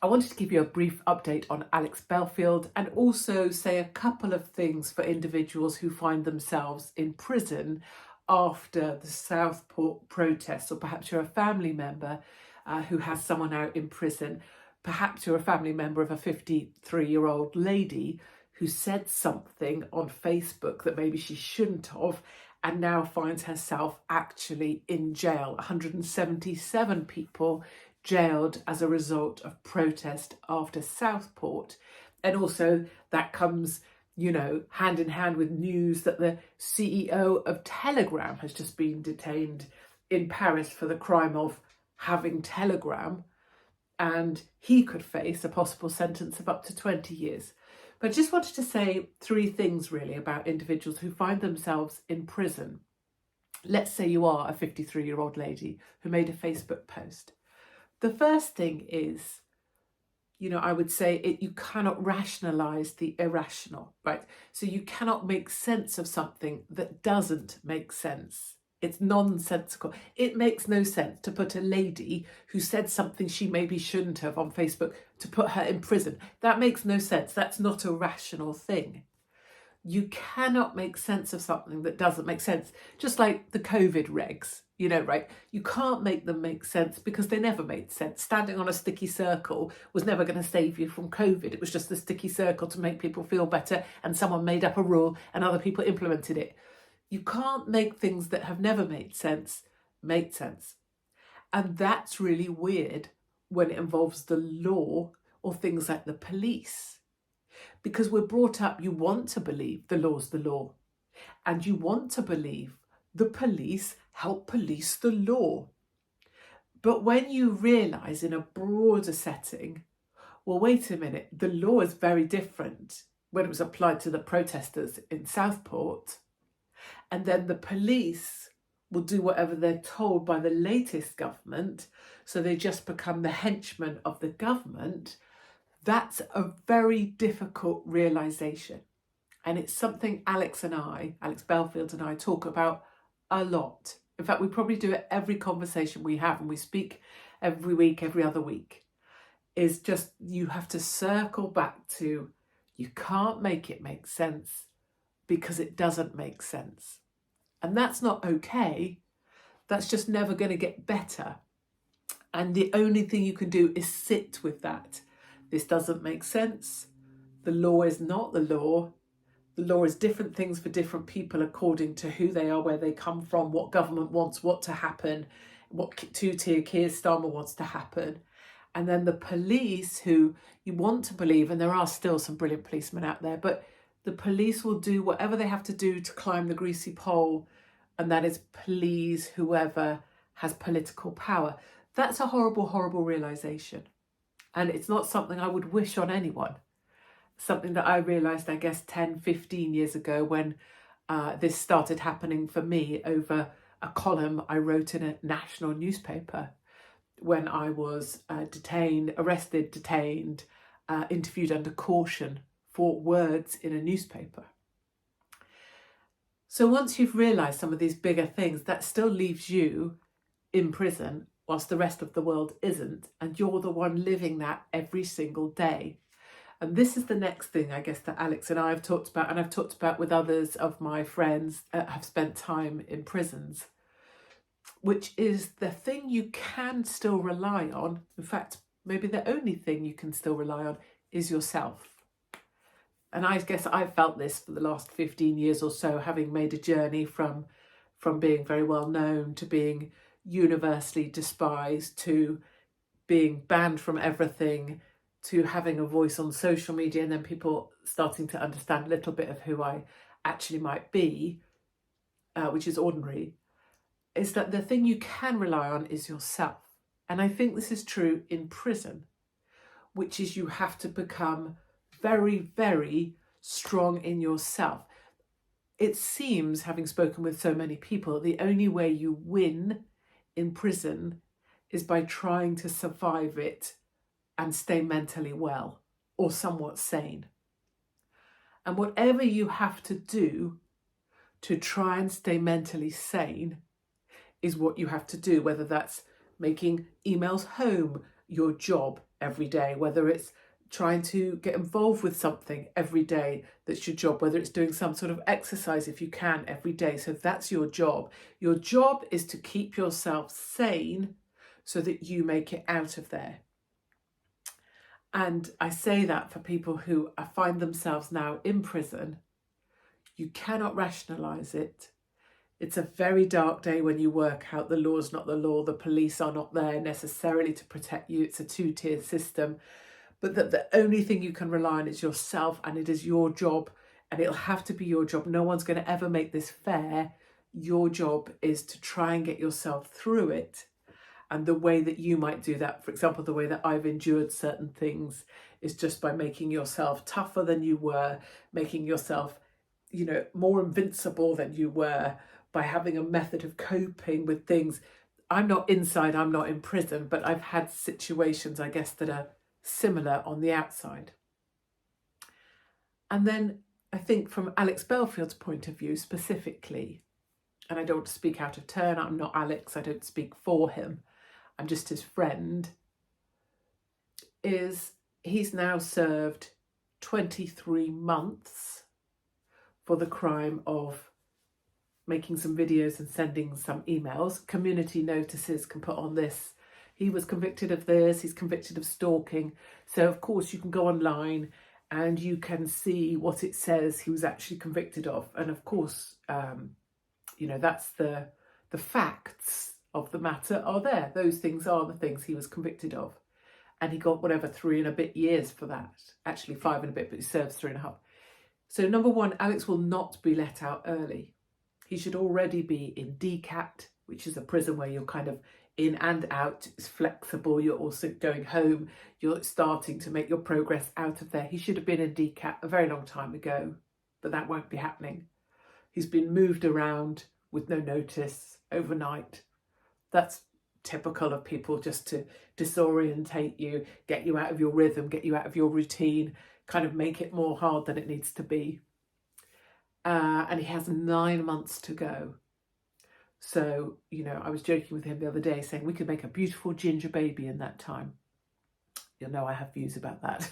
I wanted to give you a brief update on Alex Belfield and also say a couple of things for individuals who find themselves in prison after the Southport protests, or perhaps you're a family member who has someone out in prison. Perhaps you're a family member of a 53-year-old lady who said something on Facebook that maybe she shouldn't have, and now finds herself actually in jail. 177 people jailed as a result of protest after Southport. And also that comes, hand in hand with news that the CEO of Telegram has just been detained in Paris for the crime of having Telegram, and he could face a possible sentence of up to 20 years. But I just wanted to say three things really about individuals who find themselves in prison. Let's say you are a 53-year-old lady who made a Facebook post. The first thing is, I would say you cannot rationalize the irrational, right? So you cannot make sense of something that doesn't make sense. It's nonsensical. It makes no sense to put a lady who said something she maybe shouldn't have on Facebook, to put her in prison. That makes no sense. That's not a rational thing. You cannot make sense of something that doesn't make sense. Just like the COVID regs, right? You can't make them make sense because they never made sense. Standing on a sticky circle was never going to save you from COVID. It was just a sticky circle to make people feel better, and someone made up a rule and other people implemented it. You can't make things that have never made sense make sense. And that's really weird when it involves the law or things like the police. Because we're brought up, you want to believe the law's the law, and you want to believe the police help police the law. But when you realise in a broader setting, well, wait a minute, the law is very different when it was applied to the protesters in Southport, and then the police will do whatever they're told by the latest government, so they just become the henchmen of the government. That's a very difficult realisation. And it's something Alex Belfield and I talk about a lot. In fact, we probably do it every conversation we have, and we speak every week, every other week, is just you have to circle back to you can't make it make sense because it doesn't make sense. And that's not okay. That's just never going to get better. And the only thing you can do is sit with that. This doesn't make sense. The law is not the law. The law is different things for different people according to who they are, where they come from, what government wants what to happen, what two-tier Keir Starmer wants to happen. And then the police, who you want to believe, and there are still some brilliant policemen out there, but the police will do whatever they have to do to climb the greasy pole, and that is please whoever has political power. That's a horrible, horrible realisation. And it's not something I would wish on anyone. Something that I realised, I guess, 10, 15 years ago when this started happening for me over a column I wrote in a national newspaper when I was arrested, detained, interviewed under caution for words in a newspaper. So once you've realised some of these bigger things, that still leaves you in prison whilst the rest of the world isn't, and you're the one living that every single day. And this is the next thing, I guess, that Alex and I have talked about, and I've talked about with others of my friends that have spent time in prisons, which is the thing you can still rely on. In fact, maybe the only thing you can still rely on is yourself. And I guess I've felt this for the last 15 years or so, having made a journey from being very well known to being universally despised, to being banned from everything, to having a voice on social media, and then people starting to understand a little bit of who I actually might be, which is ordinary, is that the thing you can rely on is yourself. And I think this is true in prison, which is you have to become very, very strong in yourself. It seems, having spoken with so many people, the only way you win in prison is by trying to survive it and stay mentally well or somewhat sane. And whatever you have to do to try and stay mentally sane is what you have to do, whether that's making emails home your job every day, whether it's trying to get involved with something every day that's your job, whether it's doing some sort of exercise if you can every day. So that's your job. Your job is to keep yourself sane so that you make it out of there. And I say that for people who find themselves now in prison. You cannot rationalise it. It's a very dark day when you work out the law's not the law, the police are not there necessarily to protect you. It's a two-tier system. But that the only thing you can rely on is yourself, and it is your job, and it'll have to be your job. No one's going to ever make this fair. Your job is to try and get yourself through it. And the way that you might do that, for example, the way that I've endured certain things is just by making yourself tougher than you were, making yourself, more invincible than you were, by having a method of coping with things. I'm not inside, I'm not in prison, but I've had situations, I guess, that are similar on the outside. And then I think from Alex Belfield's point of view specifically, and I don't want to speak out of turn, I'm not Alex, I don't speak for him, I'm just his friend, is he's now served 23 months for the crime of making some videos and sending some emails. Community notices can put on this. He was convicted of this, he's convicted of stalking. So of course you can go online and you can see what it says he was actually convicted of. And of course, that's the facts of the matter are there. Those things are the things he was convicted of. And he got 3 and a bit years for that. Actually 5 and a bit, but he serves 3.5. So number one, Alex will not be let out early. He should already be in DCAT, which is a prison where you're kind of in and out. It's flexible. You're also going home. You're starting to make your progress out of there. He should have been in DCAT a very long time ago, but that won't be happening. He's been moved around with no notice overnight. That's typical of people, just to disorientate you, get you out of your rhythm, get you out of your routine, kind of make it more hard than it needs to be. And he has 9 months to go. So, I was joking with him the other day saying we could make a beautiful ginger baby in that time. You'll know I have views about that.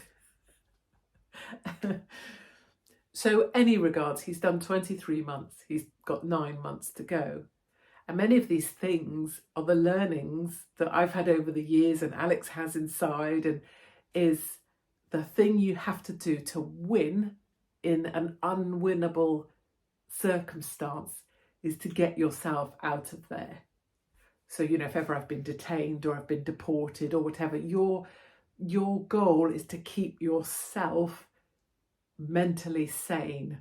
So any regards, he's done 23 months. He's got 9 months to go. And many of these things are the learnings that I've had over the years and Alex has inside, and is the thing you have to do to win in an unwinnable circumstance is to get yourself out of there. So, if ever I've been detained or I've been deported or whatever, your goal is to keep yourself mentally sane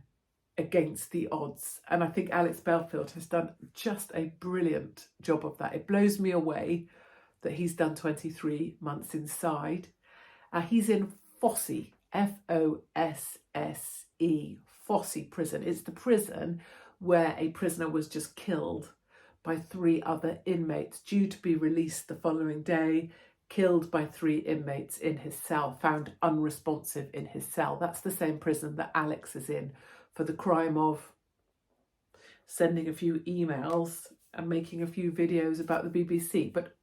against the odds. And I think Alex Belfield has done just a brilliant job of that. It blows me away that he's done 23 months inside. He's in Fosse, F-O-S-S-E, Fosse prison. It's the prison where a prisoner was just killed by 3 other inmates, due to be released the following day, killed by 3 inmates in his cell, found unresponsive in his cell. That's the same prison that Alex is in for the crime of sending a few emails and making a few videos about the BBC. But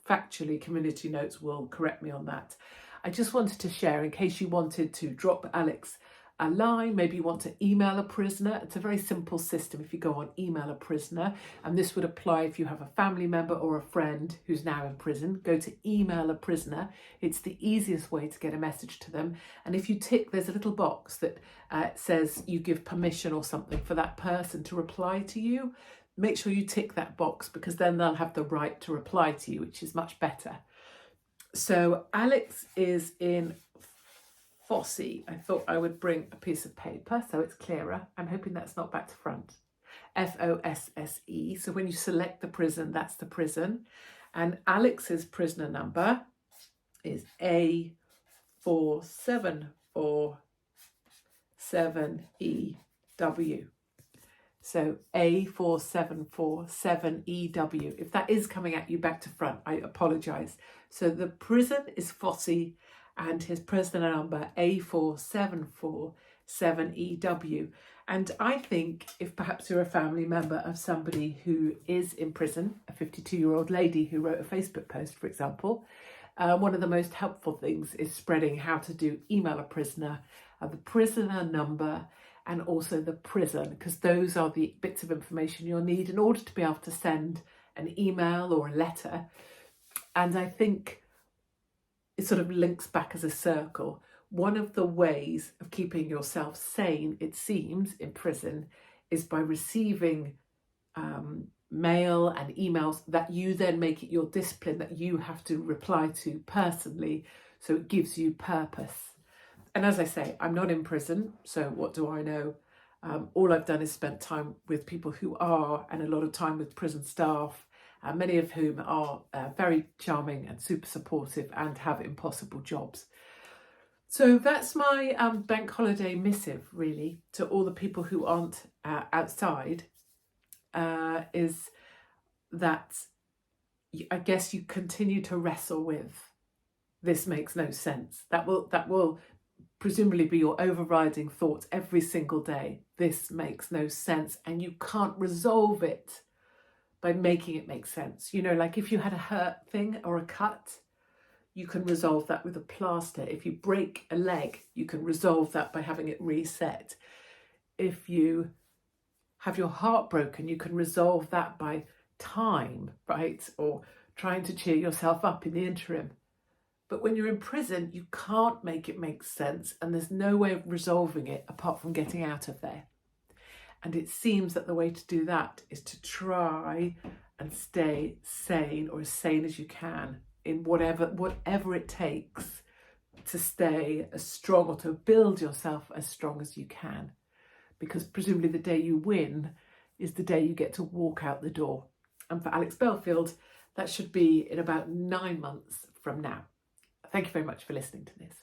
factually, Community Notes will correct me on that. I just wanted to share, in case you wanted to drop Alex a line, maybe you want to email a prisoner. It's a very simple system if you go on email a prisoner, and this would apply if you have a family member or a friend who's now in prison. Go to email a prisoner. It's the easiest way to get a message to them. And if you tick, there's a little box that says you give permission or something for that person to reply to you. Make sure you tick that box, because then they'll have the right to reply to you, which is much better. So Alex is in Fosse. I thought I would bring a piece of paper so it's clearer. I'm hoping that's not back to front. F-O-S-S-E. So when you select the prison, that's the prison. And Alex's prisoner number is A4747EW. So A4747EW. If that is coming at you back to front, I apologise. So the prison is Fosse, and his prisoner number A4747EW. And I think if perhaps you're a family member of somebody who is in prison, a 52-year-old lady who wrote a Facebook post, for example, One of the most helpful things is spreading how to do email a prisoner, the prisoner number, and also the prison, because those are the bits of information you'll need in order to be able to send an email or a letter. And I think it sort of links back as a circle. One of the ways of keeping yourself sane, it seems, in prison is by receiving mail and emails that you then make it your discipline that you have to reply to personally, so it gives you purpose. And as I say, I'm not in prison, so what do I know? All I've done is spent time with people who are, and a lot of time with prison staff, many of whom are very charming and super supportive and have impossible jobs. So that's my bank holiday missive, really, to all the people who aren't outside, is that I guess you continue to wrestle with this makes no sense. That will presumably be your overriding thoughts every single day. This makes no sense, and you can't resolve it by making it make sense. You know, like if you had a hurt thing or a cut, you can resolve that with a plaster. If you break a leg, you can resolve that by having it reset. If you have your heart broken, you can resolve that by time, right? Or trying to cheer yourself up in the interim. But when you're in prison, you can't make it make sense, and there's no way of resolving it apart from getting out of there. And it seems that the way to do that is to try and stay sane, or as sane as you can, in whatever it takes to stay as strong, or to build yourself as strong as you can. Because presumably the day you win is the day you get to walk out the door. And for Alex Belfield, that should be in about 9 months from now. Thank you very much for listening to this.